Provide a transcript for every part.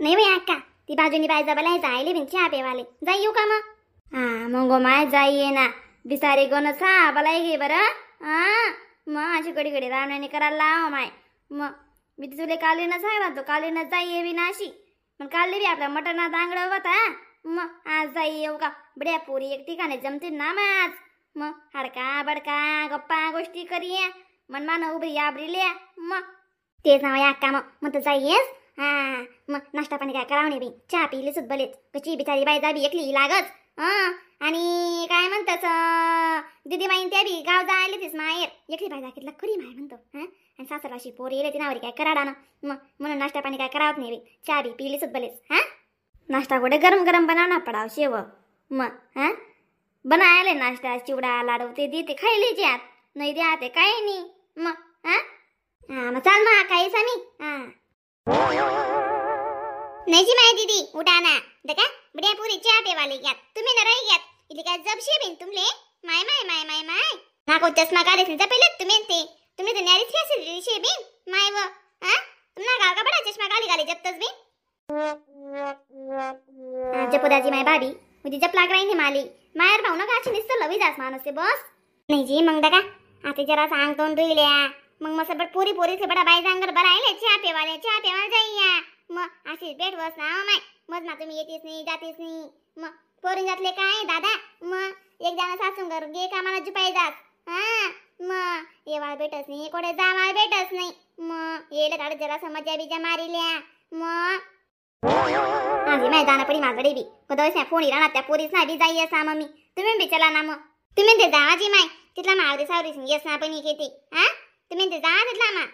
नाही बाई अक्का, ती बाजूनी बायजा बलाय जायले बिन चहा पेवाले जाई येऊ का मग? हा मग माय जाईये ना बिसारी गण सा बलाय घे बरं. हा मग अशी घडी घडी रावण्याने करायला लाव माय. मग मी तुले कालीनं सांगला तो कालीनं जाईये बी नाशी पण काढली बी आपल्या मटणात आंगड होता. मग आज जाई येऊ का बड्या पोरी एक ठिकाणी जमतील ना मग आज. मग हडका बडका गप्पा गोष्टी करीये मन मान उभरी आबरीले. मग तेच नाव अक्का मग तर जाईयेस. हा मग नाश्ता पाणी काय करावं नाही बी चहा पिली सुद्धा बलेच कशी बिचारी बाई जाबी एकली लागच. आणि काय म्हणतात दिदी बाईन त्या बी गाव जायला तीस माहेर एकली बाई जाकीतला खरी माय म्हणतो. आणि सासराशी पोरी येले ती नावरी काय कराडानं. मग म्हणून नाश्ता पाणी काय करावत नाही बी चहा बी पिली सुद्धा बलेच. नाश्ता कुठे गरम गरम बनावना पडाव शेव. मग बनायले नाश्ता चिवडा लाडू ते देते खायले ज्यात नाही द्या ते काही नाही. मग मग चाल मग काही सामी. नाही जी माय दीदी उठा ना देखा बड्या पुरी चहा पेवाले घ्यात तुम्ही न रही घ्यात इथे काय जबशे बिन तुमले माय माय माय माय माय नाको चष्मा काढे थे जपेले तुम्ही तो न्यारी थे से बिन माय व तुमना गाल का बड़ा चष्मा गाली गाली जब तस बिन जपदाजी माय भाभी मुझे जप लाग रही थी माली मायर भाऊ ना गाची निस्सल लवी जास मानस से बॉस. नहीं जी मग दका आते जरा सांग तोंड रिल्या मग मग सब पूरी पूरी से बड़ा बाई जांगर बरायले चहा पेवाले जाईया. मग अशीच भेट बस ना माय मग ना तुम्ही येतेच नाही जातेच नाही. मग पोरीन जातले काय दादा मग एक जण सासूंगर गे कामाला जुपाई जात. मग येवाळ भेटच नाही कोडे जावाळ भेटच नाही. मग येले काढ जरा समजा बिजा मारिल्या. मग आधी माय जाणं पडी माझडे बी कदवस फोन राहणार त्या पोरीस ना बी जाई असा मम्मी तुम्ही बी चला ना. मग तुम्ही ते जा आजी माय तिथला मावरी सावरीस येस ना पण घेते. तुम्ही ते जा तिथला मा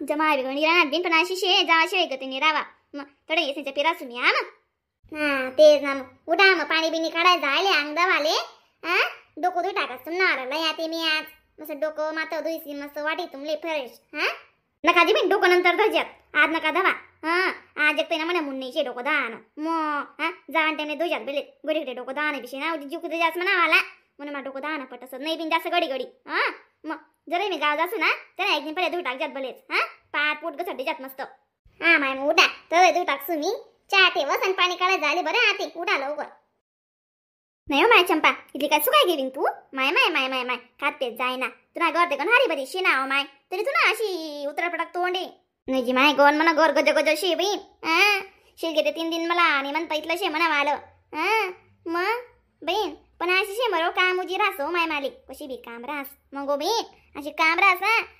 जमा गणी राहणार बिन पण अशी शे जा शिवाय गती नाही रावा. मग थोडं येसायच्या पिरा सुनी तेच ना. मग उठा मग पाणी बिणी काढायला जायले अंग दवाले. डोकं धुई टाका सुनारला याते मी आज मस्त डोकं माता धुईसी मस्त वाटी तुमले फ्रेश. नका जी बिन डोकं नंतर धुज्यात आज नका धवा. आज एक ना म्हणा मुन्नीचे डोकं दान मग जाण टाइमने धुज्यात बेले गडी डोकं दान विषय ना जुक जास्त म्हणावाला म्हणून मला डोकं दान पटस नाही बिन जास्त गडी गडी. मग जरा मी गाव जासू ना त्याला एक दिन पहिले धुई टाकजात बलेच पाट पोट गसड्डी जात मस्त. माय मग उठा तर धुई टाकसू मी चहा ठेवस आणि पाणी काढायला झाले बरं आते उठा लवकर. नाही हो माय चंपा इथली काय सुकाय गेली तू माय माय माय माय माय खातेच जाय ना तुला घर ते हारी बरी शिना हो माय तरी तुला अशी उतरपटाक तोंडे नाही जी माय गोन म्हणा गोर गज गज शे बहीण शिल घेते 3 दिन मला आणि म्हणता इथलं शे म्हणा आलं. मग बहीण पण अशी शे मरो काम उजी रास हो माय मालिक कशी बी काम रास मग गो बहीण अशी काम रास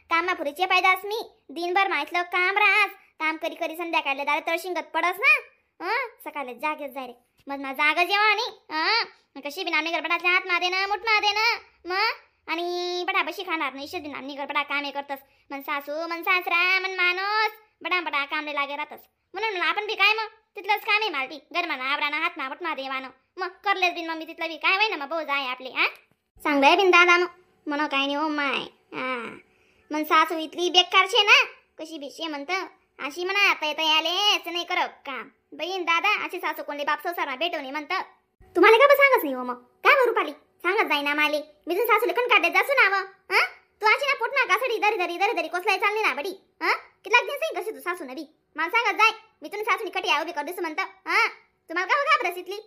कामा पुरीचे पायदास मी दिनभर माहितलं काम रास काम करी करी संध्याकाळला दारे तळशिंगत पडस ना. सकाळला जागेच जाय रे मग ना जागा जेव्हा आणि कशी बी नामनी गडबडातल्या हात मादे ना मुठ मादे ना. मग आणि बडा बशी खाणार नाही शेती नामनी गडबडा कामे करतस मन सासू मन सासरा मन मानस बडा बडा कामले लागे राहतस म्हणून मला आपण बी काय मग तिथलंच कामे मारती गरमाना आवराना हात ना मुठ मादे वानो मग करलेच बिन मम्मी तिथलं बी काय वय ना मग भाऊ जाय आपले सांगलाय बिन दादा म्हणो काय नाही हो माय. मन सासू इथली बेकार शे ना कशी बी शे म्हणत अशी म्हणा आता येता यालेच नाही करत काम बहीण दादा अशी सासू कोणले बाप संसारा भेटवणे म्हणत तुम्हाला का सांगच नाही हो मग काय बरं रुपाली सांगत जाई ना माले मी तुझं सासूले कण काढत जासू ना तू अशी ना पोट ना कासडी दरी दरी दरी दरी कोसलाय चालली ना बडी कितला दिन सही कशी तू सासू नबी मला सांगत जाय मी तुला सासूनी कटी आव बी कर दिसू म्हणत तुम्हाला का घाबरस इथली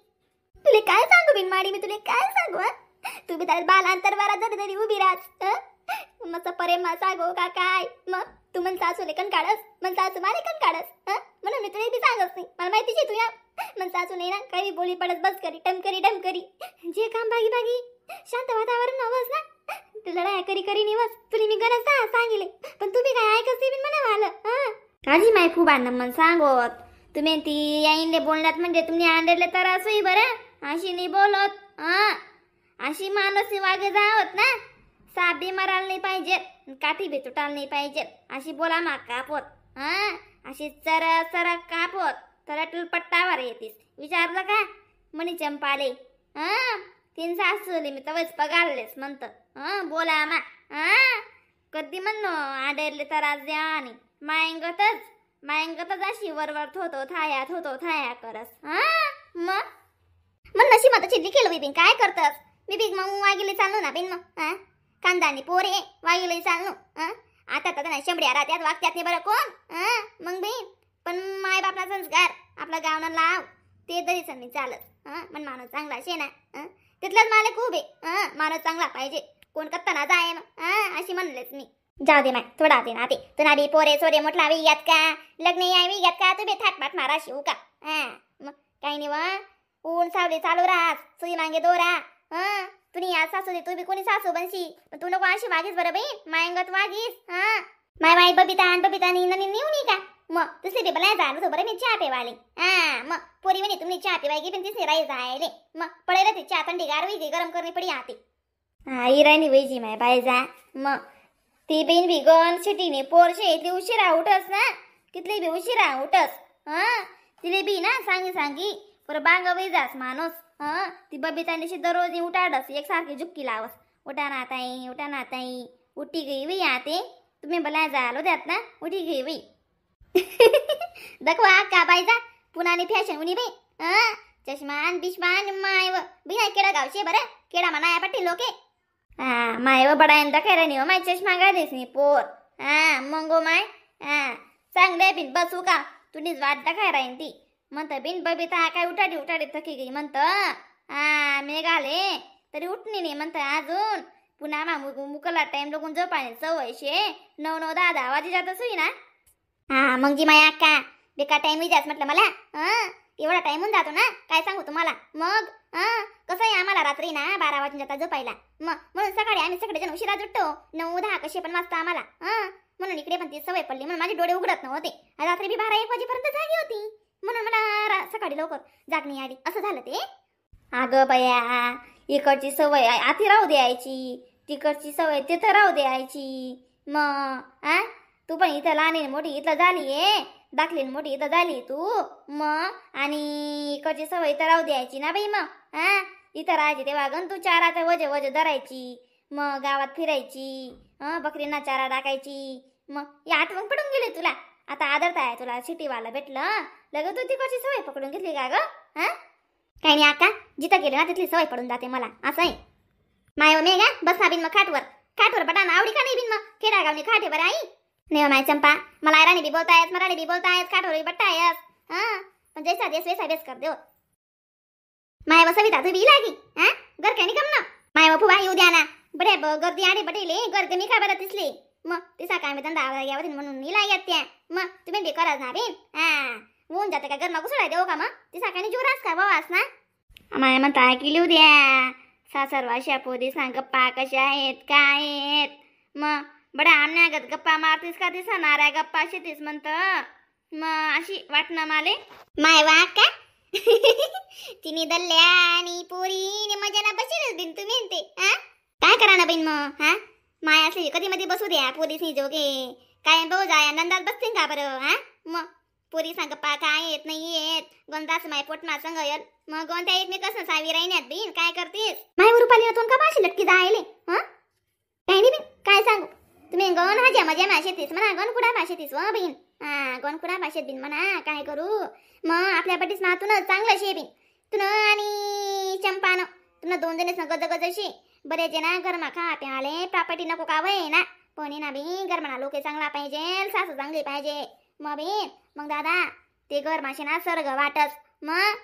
तुले काय सांगू बिन माडी मी तुले काय सांगू तू बी तर बाल अंतरवारा दरी दरी उभी राहस मस्त प्रेम सांगू का काय मग तू मन सासूले कण काढस मन सासू माले कण काढस म्हणून मी तुला बी सांगत नाही मला माहितीच आहे तुया मन सासू नाही ना काही बोली पडत बस करी डमकरी जे काम भागी भागी शांत वातावरण हवंस ना तुला राय करी करी निवस तुला मी गरज सांगिले पण तू बी काय ऐकस ते बिन म्हणा आलं काळजी माय खूप आनंद मन सांगोत तुम्ही ती याईनले बोलण्यात म्हणजे तुम्ही आणले तर असंही बरं अशी नाही बोलत अशी मानसी वागे जावत ना साप बी मरायला नाही पाहिजे काठी बी तुटायला नाही पाहिजे अशी बोला मा कापोत अशी सर कापोत तर पट्टावर येतीस विचारलं का म्हणी चंपाले 3 सासूले मी तवच पगारलेस म्हणत बोला मा कधी म्हणनो आडरले तर आज आणि मायंगतच अशी वरवर थोतो थाया करस मग नशी मत चिल्ली केलं बिन काय करतस मी बिग मग वागिले चालू ना बिन मग कांदानी पोरे वागिले चालू आता तर नाही शंभड्या रात्यात वागत्यात नाही बरं कोण मग बिन पण माय बापना संस्कार आपला गावना लाव ते तरी सन्नी चालत मन माणूस चांगला शे ना तिथलाच मला खूप आहे माणूस चांगला पाहिजे कोण कत्ता ना जाय अशी म्हणलेच मी जाऊ दे माय थोडा दे ना ते तुला बी पोरे सोरे मोठला वी यात का लग्न यावी यात का तू बी थाटमाट मारा शिव का मग काही नाही वा ऊन सावली चालू राहस सुई मागे दोरा तुनी आज सासू दे तू बी कोणी सासू बनशी पण तू नको अशी वागीस बरं बाई मायंगत वागीस माय माई बबिता नी नेऊनी का मग दुसरी बी बला झालं बरं मी चहा पेवाले मग पोरी म्हणे तुम्ही चहा पेवायची पण तिसरी राई जायले मग पळायला ती चहा थंडी गारवी गरम करणी पडी आते आई राणी वैजी माय बाय जा मग ती बिन बिगन सिटीने पोरशे ती उशिरा उठस ना कितली बी उशिरा उठस तिले बी ना सांगी पर बांग वैजास माणूस ती बबिताने दररोज उठाडस एक सारखी जुक्की लावस उठा ना ताई उठी गई वही आते तुम्ही बला झालो द्यात ना उठी गई वही दखवा का बाईजा पुनानी फॅशन उनी बाई चष्मान बिष्मान मायव बिना केडा गावशे बरं केडा मनाया पट्टी लोके मायव बडायन दखायला नाही माय चष्मा गालीस नी पोर मंगो माय चांगले बिन बसू का तुनीच वाट दखाय राहीन ती म्हणत बिन बबिता काय उठाडी थकी गई म्हणत मेघाले तरी उठणी नाही म्हणत अजून पुन्हा मुकला टाइम लोकून झोपाने सवय शे 9-10 वाजे जातच होई ना मग जी माया अक्का बेकार टाइम जास म्हटलं मला एवढा टाइम होऊन जातो ना काय सांगू तुम्हाला मग कसं आहे आम्हाला रात्री ना 12 वाजून जाता झोपायला मग म्हणून सकाळी आम्ही सगळेजण उशिरा उठतो 9-10 कसे पण वाजता आम्हाला म्हणून इकडे पण ती सवय पडली म्हणून माझे डोळे उघडत नव्हते रात्री बी 12-1 वाजेपर्यंत जागी होती म्हणून मला सकाळी लवकर जागणी आली असं झालं ते अगं बया इकडची सवय आती राहू द्यायची तिकडची सवय तिथं राहू द्यायची मग तू पण इथं लहान मोठी इथं झालीये दाखली मोठी इथं झाली तू मग आणि इकडची सवय इथं राहू द्यायची ना बाई मग इथं राहायची तेव्हा गण तू चाराचा वज धरायची मग गावात फिरायची बकरींना चारा टाकायची मग या आठवण पडून गेली तुला आता आदरता आहे तुला सिटीवाला भेटलं लगेच तू तिकडची सवय पकडून घेतली का ग काही नाही आता जिथं गेले ना तिथली सवय पडून जाते मला असं आहे माय मे गा बसा बिन मग खाटवर बटाना आवडी का नाही बिन मग खेडागावनी खाटे बरं आई नाही माय चंपा मला आयराणी बी बोलतायस मराठी बी बोलतायस खाटवर बट्टायस पण जैसा देश वैसा बेस कर दो माय सविता तू बी लागी घर काही कम ना माय फुवा येऊ द्या ना बडे गर्दी आडे बटेले गर्दी मी काय बरं तिसले मग तिसा काय मी धंदा यावर म्हणून निला येत त्या मग तुम्ही बी करत ना बिन होऊन जाते का गरमा कुसळाय देऊ का मग तिसा काय जोरास का बावास ना माय म्हणता की लिहू द्या सासरवाशा पोरी सांग गप्पा कशा आहेत काय आहेत मग बडा आमण्यागत गप्पा मारतीस का तिसा नाऱ्या गप्पा शेतीस म्हणत मग अशी वाटणं माले माय वा का तिने दल्ल्या आणि पोरी मजा ना बसेल बिन तुम्ही ते काय करा ना बिन मग माय असली कधी मध्ये बसू द्या पोरीसनी जोगे काय भाऊ जाया नंदात बसतील का बरं मग पोरी सांग गप्पा काय येत नाही येत गोंदास माय पोटना संग येत मग गोंत्या एकमेकच सावी राहिण्यात बिन काय करतेस माय रुपाली तोन का भाषे लटकी जायले काही नाही बिन काय सांगू तुम्ही गण हाज्या मजा भाषेतीस म्हणा गण कुडा भाषेतीस व बिन गण कुडा भाषेत बिन म्हणा काय करू मग आपल्या पटीस नातूनच चांगलं शे बिन तुन आणि चंपानं तुला 2 जणीस गजगजशी बरे जे ना गरमा खा प्याले प्रॉपर्टी नको का वय ना पण ना बी गरमना लोके चांगला पाहिजे सासू चांगली पाहिजे मग बिन मग दादा ते गरमाशे ना सर्ग वाटस मग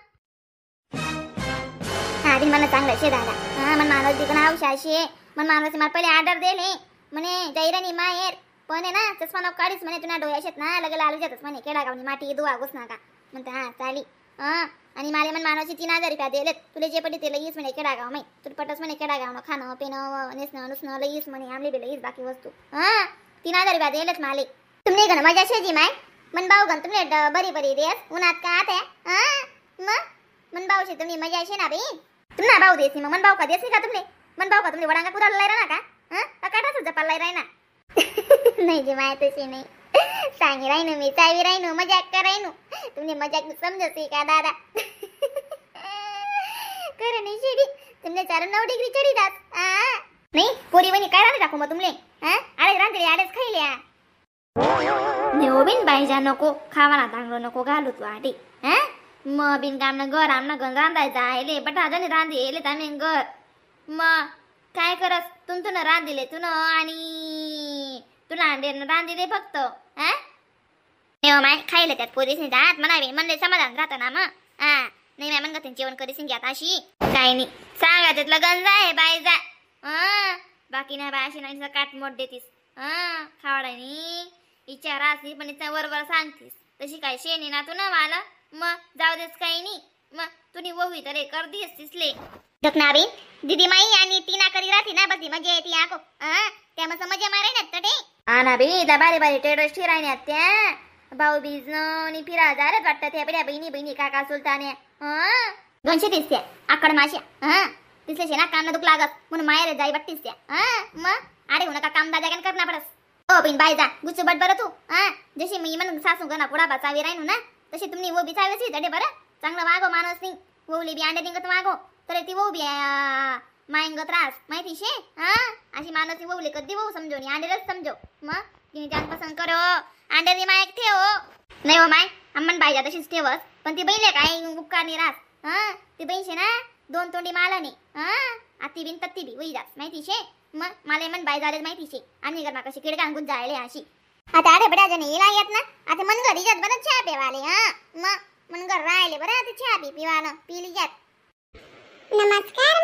बिन मला चांगलं शे दादा मन माणूस तिकडं औषाशे मन माणूस मला पहिले ऑर्डर दिले म्हणे जैरानी माहेर पण आहे ना चष्मा नको काढीस म्हणे तुला डोळ्याशेत ना लगे लालू जातच म्हणे केडा गावनी माती दुवा घुसना का म्हणते चाली आणि मला मन मानवाची 3000 रुपये दिलेत तुला जे पडे ते लईस म्हणे केडा गाव मै तुला पटस म्हणे केडा गाव खाणं पिणं नेसणं नुसणं लईस म्हणे आमले बी लईस बाकी वस्तू 3000 रुपये दिलेत माले तुमने गण मजा शेजी माय मन भाऊ गण तुमने बरी देस उन्हात का आते मन भाऊ शे तुम्ही मजा शे ना बे तुमना भाऊ देसी मन भाऊ का देसी का तुमने मन भाऊ का तुमने वडांगा कुदाल लाई ना का काटा सुद्धा पल्लाई राहिना नाही जी माय तशी नाही सांगी राहिनो मी चावी राहिनो मजाक करायनो तुमने मजाक समजते का दादा करे नाही शेडी तुमने 9 डिग्री चढी दात नाही पोरी वणी काय राहते टाकू मग तुमले आडे रांधले आडेच खायल्या नेओबिन बाईजा नको खावाना तांगलो नको घालू तू आटी मग बिन कामनं घर आमना गण रांधायचा आले बटा जणी रांधे येले तामे घर मग काय करस तुमतून रांधिले तुन आणि तुला रांधिले फक्त नाही हो माय खायला त्यात पोरीस जात म्हणावे म्हणले समाधान राहतं ना मग हा नाही माय म्हणत जेवण करीस घ्या अशी काय नाही सांगा त्यातलं गंज आहे बाय जा बाकी नाही बाय अशी नाही काट मोठ देतीस खावडानी विचार असली पण इथं वर सांगतीस तशी काय शेणी ना तू ना मला मग जाऊ देस काही नाही मग तुनी वही तर कर दिस तिसले डकनाबी दीदी माई आणि ती करी राहते ना बघी मजा येते आको त्यामध्ये मजा मारे ना तटे आना बी दा बारे बारे टेडस शिरायने त्या भाऊ बीजनी फिरा जारच वाटतं त्या बड्या बहिणी काका सुलताने दोनशे दिसत्या आकड माश्या तिसले ना काम दुख लागत म्हणून मायर जाई वाटतीस त्या मग अरे हो नका काम दाजागन करना पडस ओ बिन बाय जा गुच्छ बट बरं तू जशी मी म्हणून सासू गना पुढा बाचावी राहीन ना तशी तुम्ही वो बिचावेच तडे बरं चांगलं वागो माणूस नाही वोली बी अंडे निघत वागो तर ती वो बी मायंग त्रास माहिती शे अशी माणूस वोली कधी वो समजो नि अंडेच समजो मग तिने त्यान पसंत करो अंडे दी मायक ठेव नाही हो माय अम्मन बायजा तशीच ठेवस पण ती बहिले काय उपकार नाही राहत ती बहीण ना दोन तोंडी मालाने आती बिन तत्ती बी वही जास माहिती शे मग मला मन बाय झाले माहिती शे आणि गरमा कशी किडका अंगून जायले अशी आता अरे बड्या जण येला येत ना आता मन घरी जात बरं चहा पेवाले मग मन घर राहिले बरं आता चहा पिवानं पिली जात नमस्कार